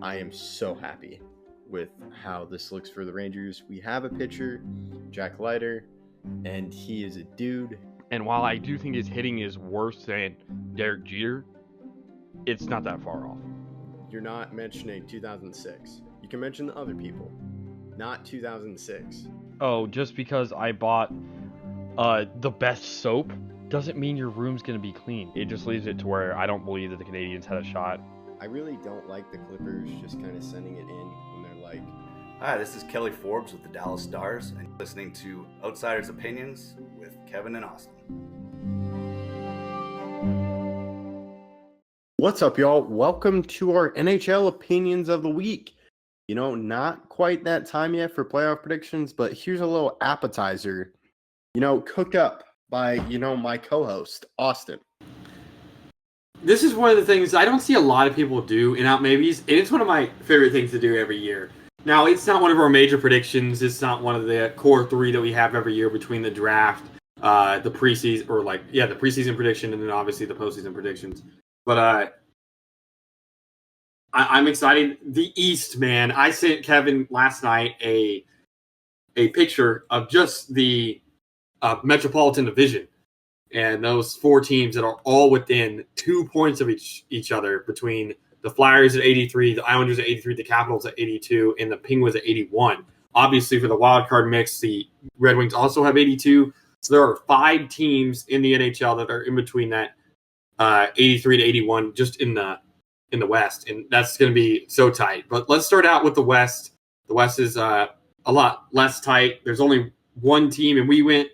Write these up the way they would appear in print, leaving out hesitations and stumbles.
I am so happy with how this looks for the Rangers. We have a pitcher, Jack Leiter, and he is a dude. And while I do think his hitting is worse than Derek Jeter, it's not that far off. You're not mentioning 2006. You can mention the other people, not 2006. Oh, just because I bought the best soap doesn't mean your room's going to be clean. It just leaves it to where I don't believe that the Canadians had a shot. I really don't like the Clippers just kind of sending it in when they're like... Hi, this is Kelly Forbes with the Dallas Stars, and you're listening to Outsiders Opinions with Kevin and Austin. What's up, y'all? Welcome to our NHL Opinions of the Week. You know, not quite that time yet for playoff predictions, but here's a little appetizer, cooked up by, my co-host, Austin. This is one of the things I don't see a lot of people do in Out Maybes, and it's one of my favorite things to do every year. Now, it's not one of our major predictions. It's not one of the core three that we have every year between the draft, the preseason, the preseason prediction, and then obviously the postseason predictions. But I'm excited. The East, man. I sent Kevin last night a picture of just the Metropolitan Division. And those four teams that are all within 2 points of each other, between the Flyers at 83, the Islanders at 83, the Capitals at 82, and the Penguins at 81. Obviously, for the wild card mix, the Red Wings also have 82. So there are 5 teams in the NHL that are in between that 83 to 81, just in the West, and that's going to be so tight. But let's start out with the West. The West is a lot less tight. There's only one team, and we went.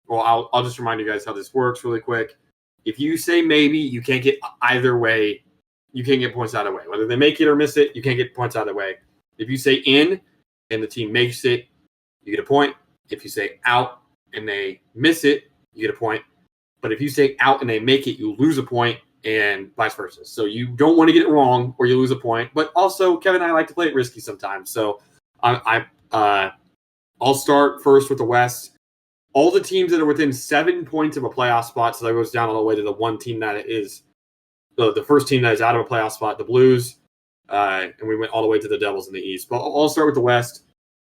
Well, I'll just remind you guys how this works really quick. If you say maybe, you can't get either way. You can't get points either way. Whether they make it or miss it, you can't get points either way. If you say in and the team makes it, you get a point. If you say out and they miss it, you get a point. But if you say out and they make it, you lose a point, and vice versa. So you don't want to get it wrong or you lose a point. But also, Kevin and I like to play it risky sometimes. So I'll start first with the West. All the teams that are within 7 points of a playoff spot, so that goes down all the way to the one team that is the first team that is out of a playoff spot, the Blues, and we went all the way to the Devils in the East. But I'll start with the West.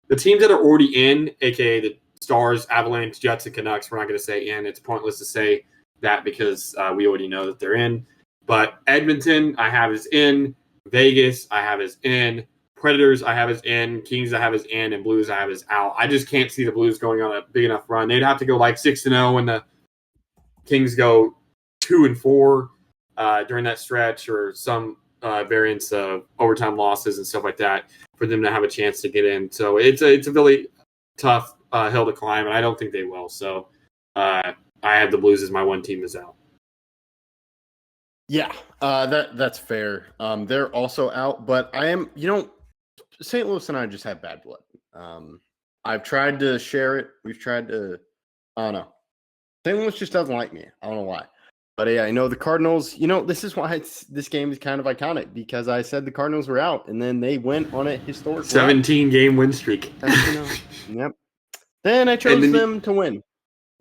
The teams that are already in, a.k.a. the Stars, Avalanche, Jets, and Canucks, we're not going to say in. It's pointless to say that because we already know that they're in. But Edmonton, I have as in. Vegas, I have as in. Predators, I have as in. Kings, I have as in. And Blues, I have as out. I just can't see the Blues going on a big enough run. They'd have to go like 6-0 and the Kings go 2-4 during that stretch, or some variance of overtime losses and stuff like that for them to have a chance to get in. So it's a really tough hill to climb, and I don't think they will. So I have the Blues as my one team is out. Yeah, that's fair. They're also out, but I am, St. Louis and I just have bad blood. I've tried to share it. We've tried to, I don't know. St. Louis just doesn't like me. I don't know why. But yeah, I know the Cardinals, this is why this game is kind of iconic, because I said the Cardinals were out, and then they went on a historic 17-game win streak. Yep. Then I chose them to win.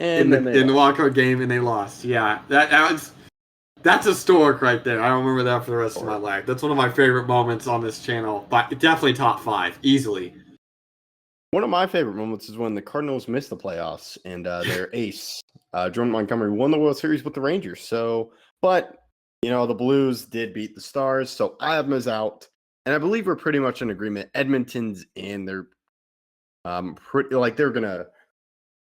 And in the wild-card game, and they lost. Yeah, that's historic right there. I don't remember that for the rest of my life. That's one of my favorite moments on this channel. But definitely top 5, easily. One of my favorite moments is when the Cardinals missed the playoffs and their ace, Jordan Montgomery, won the World Series with the Rangers. So, but, the Blues did beat the Stars, so I have them as out. And I believe we're pretty much in agreement. Edmonton's in. They're they're going to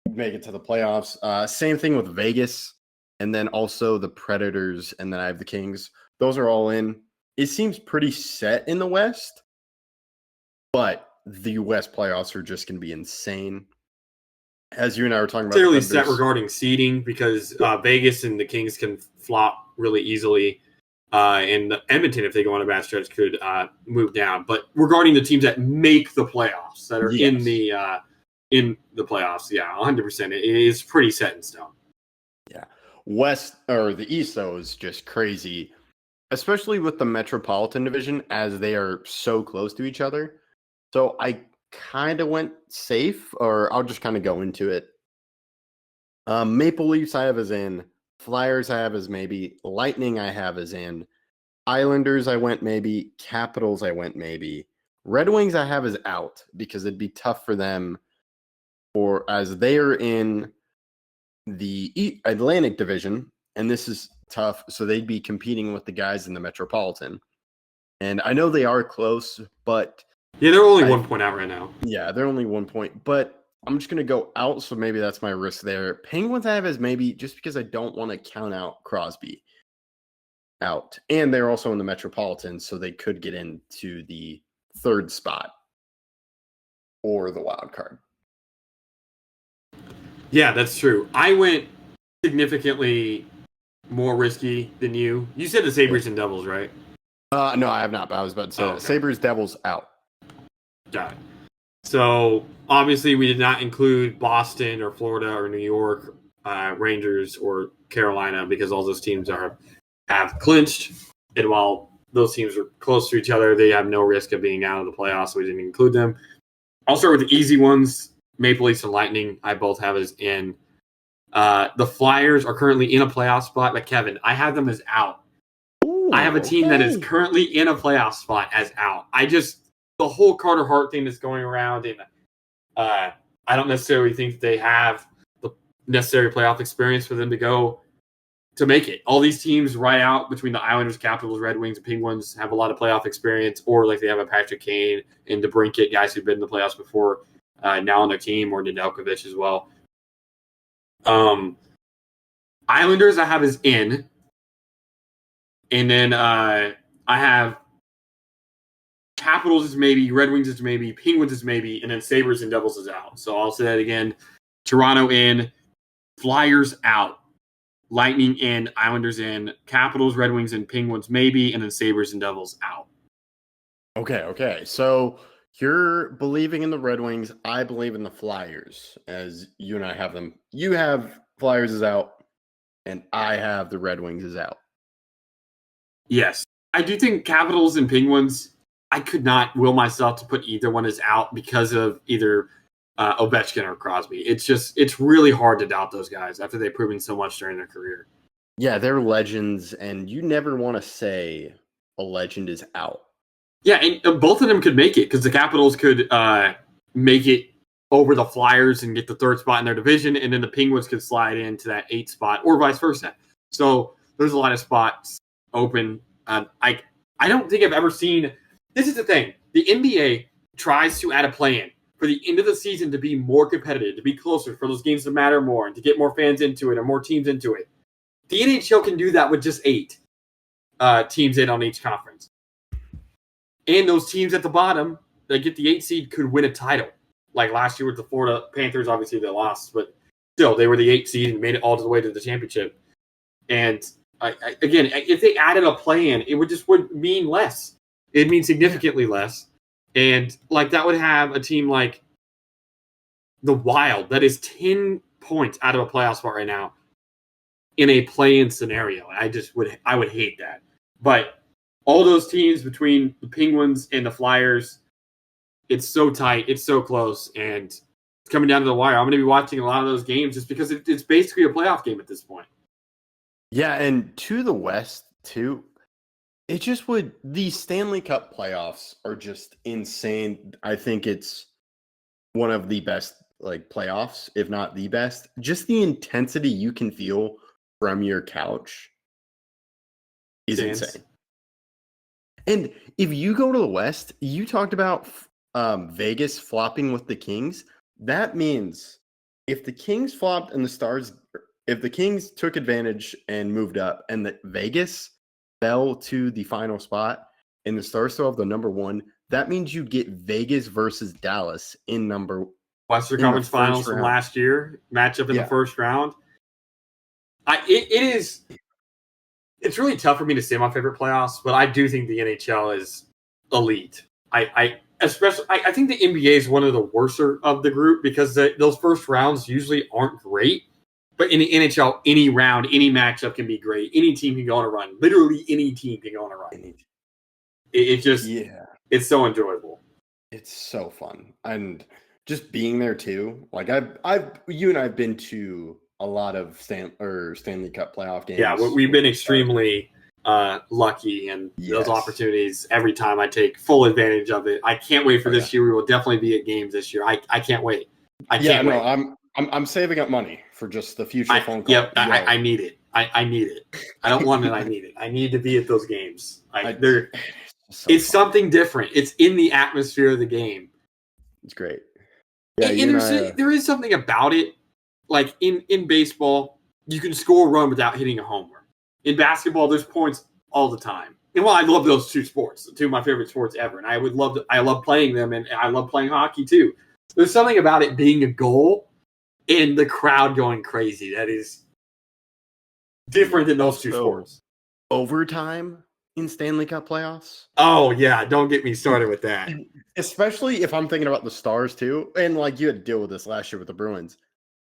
make it to the playoffs. Same thing with Vegas. And then also the Predators, and then I have the Kings. Those are all in. It seems pretty set in the West, but the West playoffs are just going to be insane. As you and I were talking about, clearly set regarding seeding, because Vegas and the Kings can flop really easily, and Edmonton, if they go on a bad stretch, could move down. But regarding the teams that make the playoffs, that are in the playoffs, yeah, 100%, it is pretty set in stone. Yeah. West, or the East, though, is just crazy, especially with the Metropolitan Division, as they are so close to each other. So I kind of went safe, or I'll just kind of go into it. Maple Leafs I have as in. Flyers I have as maybe. Lightning I have as in. Islanders, I went maybe. Capitals, I went maybe. Red Wings, I have as out because it'd be tough for them, as they are in the Atlantic Division, and this is tough. So they'd be competing with the guys in the Metropolitan. And I know they are close, but Yeah, they're only 1 point out right now. yeah, they're only 1 point. But I'm just going to go out, so maybe that's my risk there. Penguins I have as maybe just because I don't want to count out Crosby out. And they're also in the Metropolitan, so they could get into the third spot or the wild card. Yeah, that's true. I went significantly more risky than you. You said the Sabres and Devils, right? No, I have not, but I was about to say okay. Sabres, Devils out. Got it. So, obviously, we did not include Boston or Florida or New York, Rangers or Carolina because all those teams have clinched. And while those teams are close to each other, they have no risk of being out of the playoffs, so we didn't include them. I'll start with the easy ones. Maple Leafs and Lightning, I both have as in. The Flyers are currently in a playoff spot, but Kevin, I have them as out. Ooh, I have a team that is currently in a playoff spot as out. The whole Carter Hart thing that's going around, and I don't necessarily think they have the necessary playoff experience for them to make it. All these teams right out between the Islanders, Capitals, Red Wings, and Penguins have a lot of playoff experience, or like they have a Patrick Kane and DeBrincat, guys who've been in the playoffs before, now on their team, or Nedeljkovic as well. Islanders I have as in, and then I have Capitals is maybe, Red Wings is maybe, Penguins is maybe, and then Sabres and Devils is out. So I'll say that again. Toronto in, Flyers out, Lightning in, Islanders in, Capitals, Red Wings, and Penguins maybe, and then Sabres and Devils out. Okay. So you're believing in the Red Wings. I believe in the Flyers, as you and I have them. You have Flyers is out, and I have the Red Wings is out. Yes. I do think Capitals and Penguins, I could not will myself to put either one as out because of either Ovechkin or Crosby. It's really hard to doubt those guys after they've proven so much during their career. Yeah, they're legends, and you never want to say a legend is out. Yeah, and both of them could make it because the Capitals could make it over the Flyers and get the third spot in their division, and then the Penguins could slide into that 8th spot, or vice versa. So there's a lot of spots open. I don't think I've ever seen. This is the thing. The NBA tries to add a play-in for the end of the season to be more competitive, to be closer, for those games to matter more, and to get more fans into it and more teams into it. The NHL can do that with just 8 teams in on each conference. And those teams at the bottom that get the 8 seed could win a title. Like last year with the Florida Panthers, obviously they lost, but still, they were the 8 seed and made it all the way to the championship. And again, if they added a play-in, it would mean less. It'd mean significantly less. And like that would have a team like the Wild that is 10 points out of a playoff spot right now in a play-in scenario. I would hate that. But all those teams between the Penguins and the Flyers, it's so tight, it's so close, and it's coming down to the wire. I'm going to be watching a lot of those games just because it's basically a playoff game at this point. Yeah, and to the West, too, the Stanley Cup playoffs are just insane. I think it's one of the best playoffs, if not the best. Just the intensity you can feel from your couch is insane. And if you go to the West, you talked about Vegas flopping with the Kings. That means if the Kings flopped and if the Kings took advantage and moved up, and that Vegas fell to the final spot, and the Stars still have the number 1, that means you get Vegas versus Dallas in Western Conference Finals from last year, matchup in the first round. It's really tough for me to say my favorite playoffs, but I do think the NHL is elite. I think the NBA is one of the worser of the group because those first rounds usually aren't great. But in the NHL, any round, any matchup can be great. Any team can go on a run. Literally any team can go on a run. It's so enjoyable. It's so fun. And just being there too. Like you and I've been to a lot of Stanley Cup playoff games. Yeah, we've been extremely lucky, and those Yes. opportunities every time I take full advantage of it. I can't wait for this year. We will definitely be at games this year. I can't wait. I can't wait. I'm saving up money for just the future phone call. Yep, I need it. I need it. I don't want it. I need it. I need to be at those games. It's something different. It's in the atmosphere of the game. It's great. Yeah, and there is something about it. Like in baseball, you can score a run without hitting a homer. In basketball, there's points all the time. And I love those two sports, two of my favorite sports ever. And I love playing them, and I love playing hockey too. There's something about it being a goal and the crowd going crazy that is different than those two sports. Overtime in Stanley Cup playoffs? Oh, yeah. Don't get me started with that. Especially if I'm thinking about the Stars too. And like you had to deal with this last year with the Bruins.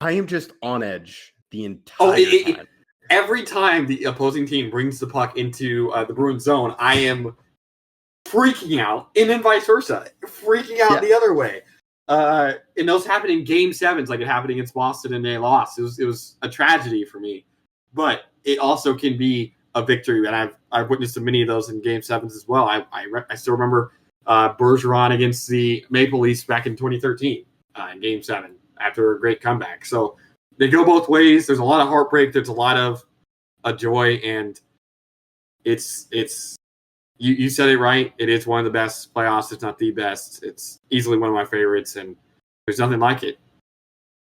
I am just on edge the entire time. Every time the opposing team brings the puck into the Bruins zone, I am freaking out. And then vice versa. Freaking out the other way. And those happened in Game 7s, like it happened against Boston, and they lost. It was a tragedy for me. But it also can be a victory, and I've witnessed many of those in Game 7s as well. I still remember Bergeron against the Maple Leafs back in 2013 in Game 7 after a great comeback. So they go both ways. There's a lot of heartbreak. There's a lot of joy, and it's you said it right. It is one of the best playoffs. It's not the best. It's easily one of my favorites, and there's nothing like it.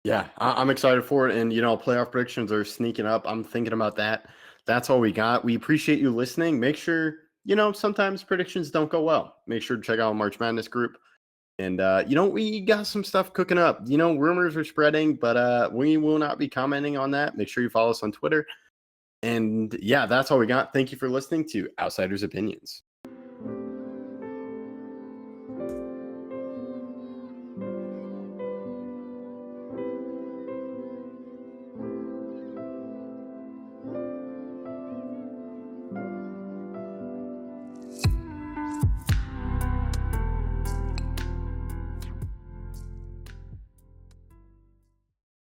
Yeah, I'm excited for it. And, playoff predictions are sneaking up. I'm thinking about that. That's all we got. We appreciate you listening. Make sure, sometimes predictions don't go well. Make sure to check out March Madness group. And, we got some stuff cooking up. Rumors are spreading, but we will not be commenting on that. Make sure you follow us on Twitter. And, yeah, that's all we got. Thank you for listening to Outsiders Opinions.